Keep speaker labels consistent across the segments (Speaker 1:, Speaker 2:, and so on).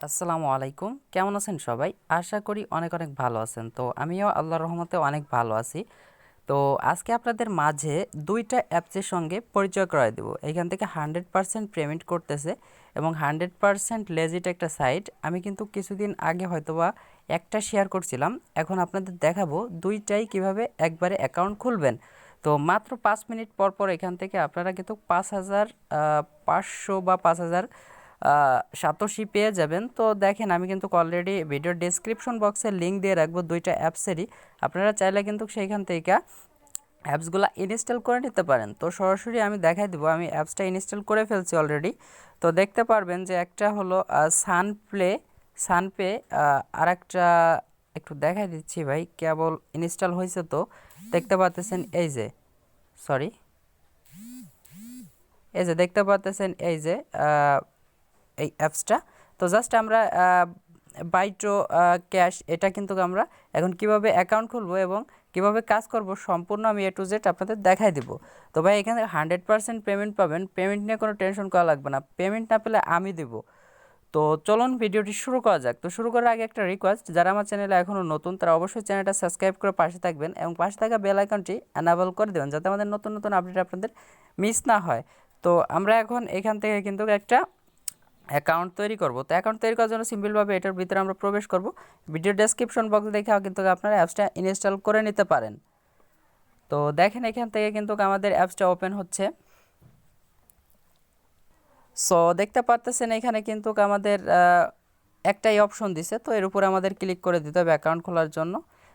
Speaker 1: আসসালামু আলাইকুম, কেমন আছেন সবাই? আশা করি অনেক অনেক ভালো আছেন। তো আমিও আল্লাহর রহমতে অনেক ভালো আছি। তো আজকে আপনাদের মাঝে দুইটা অ্যাপসের সঙ্গে পরিচয় করায় দেব। এখান থেকে 100% পেমেন্ট করতেছে এবং 100% লেজিট একটা সাইট। আমি কিন্তু কিছুদিন আগে হয়তোবা একটা শেয়ার করছিলাম, এখন আপনাদের দেখাবো দুইটাই কিভাবে একবারে অ্যাকাউন্ট খুলবেন। তো মাত্র 5 মিনিট পর পর এখান থেকে আপনারা কিন্তু 5,500 বা 5,000 সাতোশি পেয়ে যাবেন। তো দেখেন, আমি কিন্তু অলরেডি ভিডিওর ডেসক্রিপশন বক্সে লিঙ্ক দিয়ে রাখবো দুইটা অ্যাপসেরই। আপনারা চাইলে কিন্তু সেইখান থেকে অ্যাপসগুলো ইনস্টল করে নিতে পারেন। তো সরাসরি আমি দেখাই দেবো, আমি অ্যাপসটা ইনস্টল করে ফেলছি অলরেডি। তো দেখতে পারবেন যে একটা হলো সানপে, আর একটা একটু দেখাই দিচ্ছি ভাই, কেবল ইনস্টল হয়েছে। তো দেখতে পাচ্ছেন সরি এই যে দেখতে পাচ্ছেন এই অ্যাপসটা। তো জাস্ট আমরা বাইটো ক্যাশ, এটা কিন্তু আমরা এখন কিভাবে অ্যাকাউন্ট খুলবো এবং কিভাবে কাজ করব সম্পূর্ণ আমি A to Z আপনাদের দেখাই দিব। তো ভাই এখানে 100% পেমেন্ট পাবেন, পেমেন্ট নিয়ে কোনো টেনশন করা লাগবে না, পেমেন্ট না পেলে আমি দেব। তো চলুন ভিডিওটি শুরু করা যাক। তো শুরু করার আগে একটা রিকোয়েস্ট, যারা আমার চ্যানেলে এখনও নতুন তারা অবশ্যই চ্যানেলটা সাবস্ক্রাইব করে পাশে থাকবেন এবং পাশে থাকা বেল আইকনটি এনাবল করে দেবেন যাতে আমাদের নতুন নতুন আপডেট আপনাদের মিস না হয়। তো আমরা এখন এখান থেকে কিন্তু একটা অ্যাকাউন্ট তৈরি করব। তো অ্যাকাউন্ট তৈরি করার জন্য সিম্পলভাবে এটার ভিতরে আমরা প্রবেশ করব। ভিডিও ডেসক্রিপশন বক্স দেখেও কিন্তু আপনারা অ্যাপসটা ইনস্টল করে নিতে পারেন। তো দেখেন এখান থেকে কিন্তু আমাদের অ্যাপসটা ওপেন হচ্ছে। সো দেখতে পারতেছেন এখানে কিন্তু আমাদের একটাই অপশন দিছে, তো এর উপরে আমাদের ক্লিক করে দিতে হবে অ্যাকাউন্ট খোলার জন্য।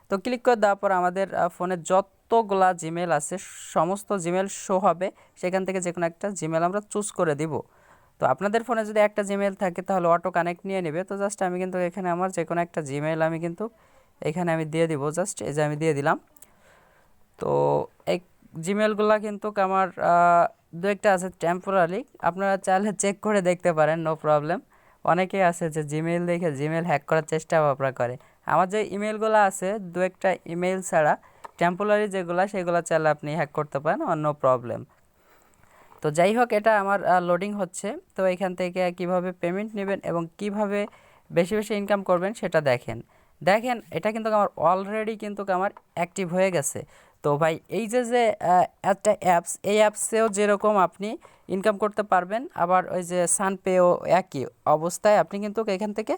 Speaker 1: তো ক্লিক করে দেওয়ার পর আমাদের ফোনে যতগুলা জিমেল আছে সমস্ত জিমেল শো হবে, সেখান থেকে যে কোনো একটা জিমেল আমরা চুজ করে দিব। তো আপনাদের ফোনে যদি একটা জিমেল থাকে তাহলে অটো কানেক্ট নিয়ে নেবে। তো জাস্ট আমি কিন্তু এখানে আমার যে কোনো একটা জিমেল আমি কিন্তু এখানে আমি দিয়ে দিব, জাস্ট এই যে আমি দিয়ে দিলাম। তো এই জিমেলগুলো কিন্তু আমার দু একটা আছে টেম্পোরারি, আপনারা চাইলে চেক করে দেখতে পারেন, নো প্রবলেম। অনেকেই আছে যে জিমেল দেখে জিমেল হ্যাক করার চেষ্টা ভাবনা করে। আমার যে ইমেলগুলো আছে দু একটা ইমেল ছাড়া টেম্পোরারি যেগুলো সেগুলো চাইলে আপনি হ্যাক করতে পারেন, নো প্রবলেম। তো যাই হোক, এটা আমার লোডিং হচ্ছে। তো এখান থেকে কিভাবে পেমেন্ট নেবেন এবং কিভাবে বেশি বেশি ইনকাম করবেন সেটা দেখেন। দেখেন এটা কিন্তু আমার অলরেডি কিন্তু আমার অ্যাক্টিভ হয়ে গেছে। তো ভাই এই যে একটা অ্যাপস, এই অ্যাপসেও যেরকম আপনি ইনকাম করতে পারবেন, আবার ওই যে সানপেও একই অবস্থায় আপনি কিন্তু এখান থেকে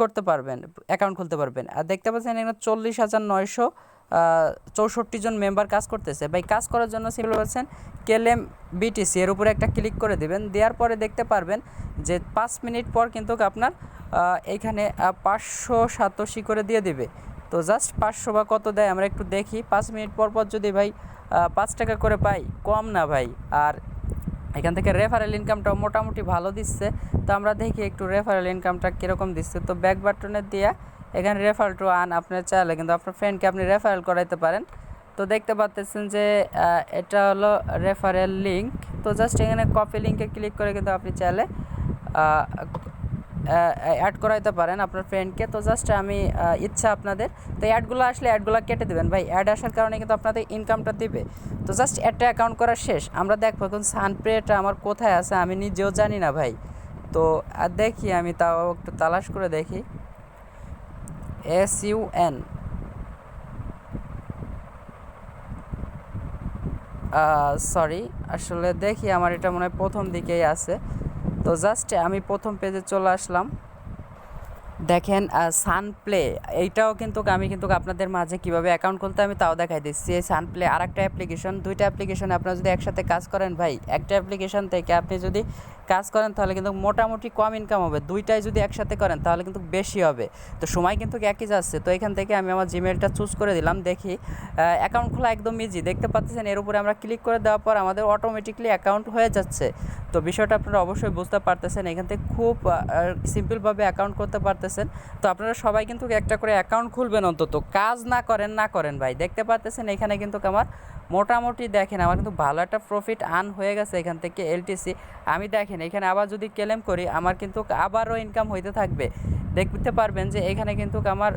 Speaker 1: করতে পারবেন, অ্যাকাউন্ট খুলতে পারবেন। আর দেখতে পাচ্ছেন এখানে 40,964 জন মেম্বার কাজ করতেছে। ভাই কাজ করার জন্য সিম্পল বলছেন কেলেম বিটিসি এর উপরে একটা ক্লিক করে দেবেন, দেওয়ার পরে দেখতে পারবেন যে 5 মিনিট পর কিন্তু আপনার এইখানে 587 করে দিয়ে দিবে। তো জাস্ট 500 বা কত দেয় আমরা একটু দেখি। 5 মিনিট পর পর যদি ভাই 5 টাকা করে পাই, কম না ভাই। আর এখান থেকে রেফারেল ইনকামটাও মোটামুটি ভালো দিচ্ছে। তো আমরা দেখি একটু রেফারেল ইনকামটা কীরকম দিচ্ছে। তো ব্যাক বাটনে দিয়ে এখানে রেফারেল টু আর্ন, আপনার চাইলে কিন্তু আপনার ফ্রেন্ডকে আপনি রেফারেল করাইতে পারেন। তো দেখতে পাচ্ছেন যে এটা হলো রেফারেল লিঙ্ক। তো জাস্ট এখানে কপি লিঙ্কে ক্লিক করে কিন্তু আপনি চাইলে অ্যাড করাইতে পারেন আপনার ফ্রেন্ডকে। তো জাস্ট আমি ইচ্ছা আপনাদের, তো অ্যাডগুলো আসলে অ্যাডগুলো কেটে দেবেন ভাই, অ্যাড আসার কারণে কিন্তু আপনাদের ইনকামটা দিবে। তো জাস্ট একটা অ্যাকাউন্ট করা শেষ। আমরা দেখবো এখন সানপ্রেটা আমার কোথায় আছে, আমি নিজেও জানি না ভাই। তো দেখি আমি তাও একটু তালাশ করে দেখি। SUN, সরি, আসলে দেখি আমার এটা মনে হয় প্রথম দিকেই আছে। তো জাস্ট আমি প্রথম পেজে চলে আসলাম। দেখেন সানপ্লে, এইটাও কিন্তু আমি কিন্তু আপনাদের মাঝে কীভাবে অ্যাকাউন্ট খুলতে আমি তাও দেখাই দিচ্ছি। এই সানপ্লে আর একটা অ্যাপ্লিকেশন, দুইটা অ্যাপ্লিকেশনে আপনারা যদি একসাথে কাজ করেন ভাই, একটা অ্যাপ্লিকেশন থেকে আপনি যদি কাজ করেন তাহলে কিন্তু মোটামুটি কম ইনকাম হবে, দুইটাই যদি একসাথে করেন তাহলে কিন্তু বেশি হবে। তো সময় কিন্তু একই যাচ্ছে। তো এখান থেকে আমি আমার জিমেলটা চুজ করে দিলাম, দেখি অ্যাকাউন্ট খোলা একদম ইজি। দেখতে পাচ্ছেন এর উপরে আমরা ক্লিক করে দেওয়ার পর আমাদের অটোমেটিকলি অ্যাকাউন্ট হয়ে যাচ্ছে। তো বিষয়টা আপনারা অবশ্যই বুঝতে পারতেছেন, এখান থেকে খুব সিম্পলভাবে অ্যাকাউন্ট করতে পারতেছেন। তো আপনারা সবাই কিন্তু একটা করে অ্যাকাউন্ট খুলবেন, অন্তত কাজ না করেন ভাই। দেখতে পাচ্ছেন এখানে কিন্তু আমার মোটামুটি দেখেন আমার কিন্তু ভালো একটা প্রফিট আর্ন হয়ে গেছে এখান থেকে LTC। আমি দেখেন এখানে আবার যদি ক্লেম করি আমার কিন্তু আবারও ইনকাম হইতে থাকবে। দেখতে পারবেন যে এখানে কিন্তু আমার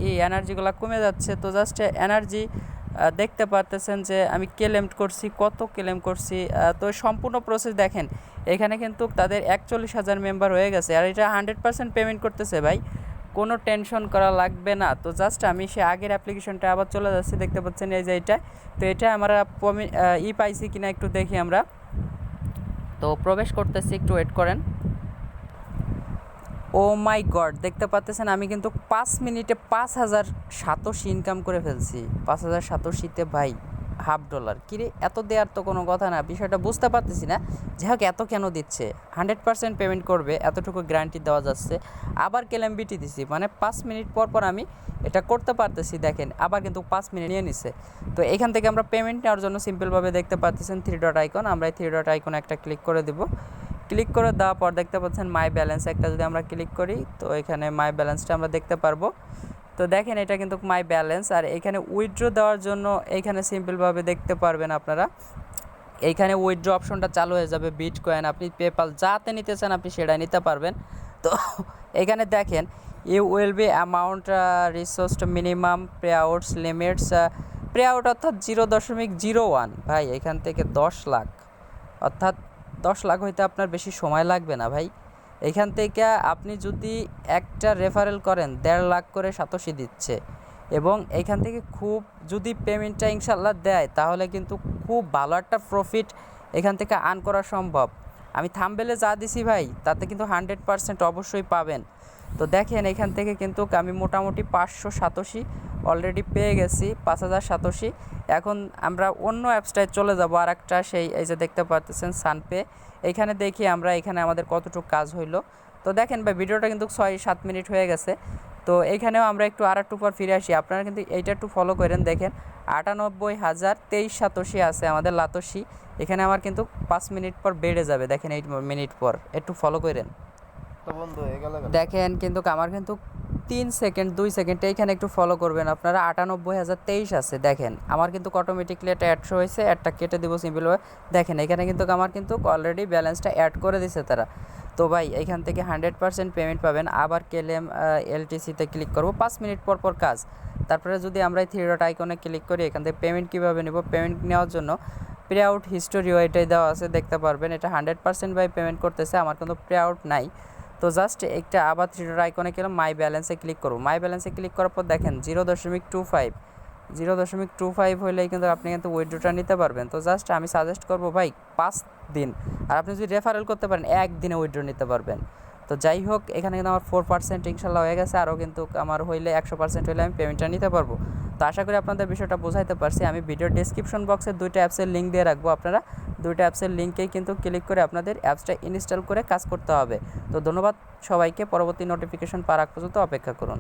Speaker 1: এই এনার্জিগুলো কমে যাচ্ছে। তো জাস্ট এনার্জি দেখতে পারতেছেন যে আমি ক্লেম করছি, কত ক্লেম করছি। তো সম্পূর্ণ প্রসেস দেখেন, এখানে কিন্তু তাদের 41,000 মেম্বার হয়ে গেছে, আর এটা 100% পেমেন্ট করতেছে ভাই, কোনো টেনশন করা লাগবে না। তো জাস্ট আমি সে আগের অ্যাপ্লিকেশনটা আবার চলে যাচ্ছি, দেখতে পাচ্ছেন এই যে এটা। তো এটা আমরা পাইছি কিনা একটু দেখি আমরা। তো প্রবেশ করতেছি, একটু ওয়েট করেন। ও মাই গড, দেখতে পাচ্ছেন আমি কিন্তু 5 মিনিটে 5,000 সাতোশি ইনকাম করে ফেলছি। 5,000 সাতোশিতে ভাই $1/2 কিরে, এত দেওয়ার তো কোনো কথা না, বিষয়টা বুঝতে পারতেছি না। যাই হোক, এত কেন দিচ্ছে? 100% পেমেন্ট করবে, এতটুকু গ্যারান্টি দেওয়া যাচ্ছে। আবার কেলেমবিটি দিছি, মানে 5 মিনিট পর পর আমি এটা করতে পারতেছি। দেখেন আবার কিন্তু 5 মিনিট নিয়ে নিছে। তো এখান থেকে আমরা পেমেন্ট নেওয়ার জন্য সিম্পলভাবে দেখতে পাচ্ছেন 3 ডট আইকন, আমরা এই 3 ডট আইকন একটা ক্লিক করে দেব। ক্লিক করে দেওয়ার পর দেখতে পাচ্ছেন মাই ব্যালেন্স একটা যদি আমরা ক্লিক করি, তো এখানে মাই ব্যালেন্সটা আমরা দেখতে পারবো। তো দেখেন এটা কিন্তু মাই ব্যালেন্স। আর এখানে উইথড্র দেওয়ার জন্য এইখানে সিম্পলভাবে দেখতে পারবেন আপনারা, এইখানে উইথড্র অপশনটা চালু হয়ে যাবে। বিটকয়েন, আপনি পেপাল যাতে নিতে চান আপনি সেটাই নিতে পারবেন। তো এখানে দেখেন you will be amount resourced minimum payouts limits payout অর্থাৎ 0.01। ভাই এখান থেকে 10 লাখ, অর্থাৎ 10 লাখ হইতে আপনার বেশি সময় লাগবে না ভাই। এখান থেকে আপনি যদি একটা রেফারেল করেন 1.5 লাখ করে সাতোশি দিচ্ছে, এবং এখান থেকে খুব যদি পেমেন্টটা ইনশাল্লাহ দেয় তাহলে কিন্তু খুব ভালো একটা প্রফিট এখান থেকে আর্ন করা সম্ভব। আমি থাম্বনেলে যা দিছি ভাই তাতে কিন্তু 100% অবশ্যই পাবেন। তো দেখেন এখান থেকে কিন্তু আমি মোটামুটি 500 সাতোশি অলরেডি পেয়ে গেছি, 5,000 সাতোশি। এখন আমরা অন্য অ্যাপসটায় চলে যাব, আর একটা সেই এই যে দেখতে পাচ্ছেন সানপে। এইখানে দেখি আমরা এখানে আমাদের কতটুকু কাজ হইলো। তো দেখেন ভাই ভিডিওটা কিন্তু 6-7 মিনিট হয়ে গেছে। তো এইখানেও আমরা একটু আর একটু পর ফিরে আসি, আপনারা কিন্তু এইটা একটু ফলো করেন। দেখেন 98,023 সাতোশি আছে আমাদের লাতোশি। এখানে আমার কিন্তু 5 মিনিট পর বেড়ে যাবে, দেখেন 8 মিনিট পর, একটু ফলো করেন। দেখেন কিন্তু আমার কিন্তু 3 সেকেন্ড 2 সেকেন্ড এইখানে একটু ফলো করবেন আপনারা। 98,023 আছে, দেখেন আমার কিন্তু অটোমেটিকলি এটা অ্যাড হয়েছে। অ্যাডটা কেটে দেবো সিম্পলভাবে। দেখেন এখানে কিন্তু আমার কিন্তু অলরেডি ব্যালেন্সটা অ্যাড করে দিছে তারা। তো ভাই এখান থেকে 100% পেমেন্ট পাবেন। আবার কেলেম এলটিসিতে ক্লিক করব, 5 মিনিট পর পর কাজ। তারপরে যদি আমরা এই 3 ডট আইকনে ক্লিক করি, এখান থেকে পেমেন্ট কীভাবে নেব, পেমেন্ট নেওয়ার জন্য পে আউট হিস্টোরিও এটাই দেওয়া আছে, দেখতে পারবেন। এটা 100% ভাই পেমেন্ট করতেছে, আমার কিন্তু পে আউট নাই। তো জাস্ট একটা আবার 3 ডট আইকনে গেলাম, মাই ব্যালেন্সে ক্লিক করব। মাই ব্যালেন্সে ক্লিক করার পর দেখেন 0.25 হলেই কিন্তু আপনি কিন্তু উইথড্রটা নিতে পারবেন। তো জাস্ট আমি সাজেস্ট করব ভাই 5 দিন, আর আপনি যদি রেফারেল করতে পারেন 1 দিনে উইথড্র নিতে পারবেন। তো যাই হোক, এখানে কিন্তু আমার 4% ইনশাল্লাহ হয়ে গেছে, আরও কিন্তু আমার হইলে 100% হইলে আমি পেমেন্টটা নিতে পারবো। তো আশা করি আপনাদের বিষয়টা বোঝাইতে পারছি। আমি ভিডিও ডেসক্রিপশন বক্সে 2টা অ্যাপসের লিঙ্ক দিয়ে রাখবো, আপনারা 2টা অ্যাপসের লিঙ্কেই কিন্তু ক্লিক করে আপনাদের অ্যাপসটা ইনস্টল করে কাজ করতে হবে। তো ধন্যবাদ সবাইকে, পরবর্তী নোটিফিকেশন পাওয়ার আগ পর্যন্ত অপেক্ষা করুন।